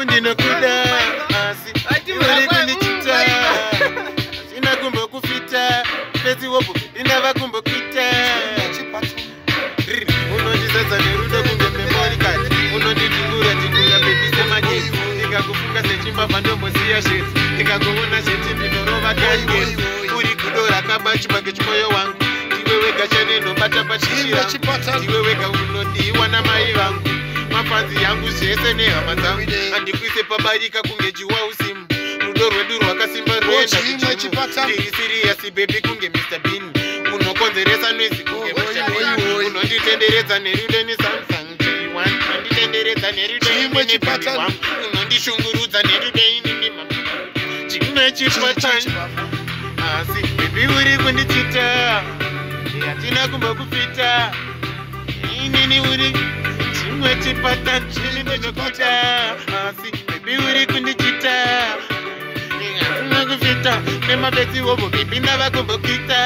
kundinokuda asi uri kundichita sina kumbokufita pezi wopo indava kumbokuita unondizadza nerudo kunge memory card unondidhingura baby semagezi ndikakufunga sechimbabva ndomboziya sheti ndikakuona sheti ndinorova kangezi uri gudo rakabachibage chimoyo wangu ndiwe wega chene nobata pachishira ndiwe wega unodiwa namai vangu mafanzi yangu zvese nehama dzangu handikuise pabarika kunge jiwa usimu rudo rwedu rwakasimba rwenda ndiri siriyasi bebi kunge Mr. Bean unokonzeresa nwezi kunge Mr. unonditenderedza nerudo nesamsung G1 unonditenderedza nerudo inenepam unondishungurudza nerudo inenema chimwe chipatani asi bebi uri kundichita hatina kumbokufita inini uri chimwe chipatani chini ndinokuda asi bebi uri kundichita hatina kufita nemabetsi wovo bebi ndava kumbokita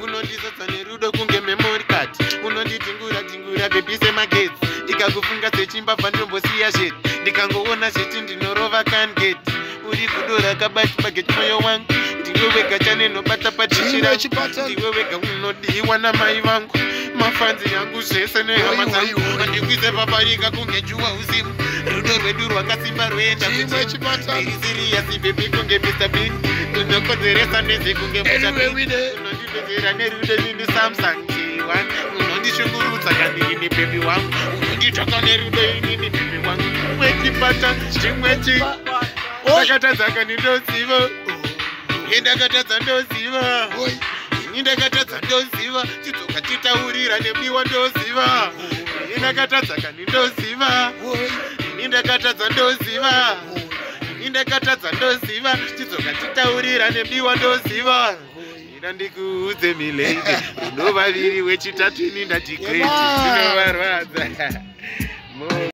unondizadza nerudo kunge memory card unondidhingura bebi semagezi ndikakufunga sechimbabva ndombosiya sheti ndikangoona sheti ndinorova kangeti uri gudo rakabachibage chimoyo wangu ndiwe wega chane nobata pachishira ndiwe wega unodiwa namai vangu mafanzi yangu zvese nehama dzangu handikuise pabarika kunge juwa usimu rudo rwedu rwakasimba rwoenda kuisiriyasi bebi kunge Mr. Bean unokonzeresa nezi kunge unondibetsera nerudo nini Samsung G1 unondishungurudza kandiri nebebi wangu unonditsvaka nerudo inini bebi wangu chimwe chipata chimwe ndakatadza kandidoziva ndakatadza ndoziva ndakatadza ndoziva tidzoka titaurira nebiwa ndoziva ndakatadza kandindoziva ndakatadza ndoziva ndakatadza ndoziva tidzoka titaurira nebiwa ndoziva ina ndikuudze milenge uno vaviri wechitatu ini ndati great zvinovarwadza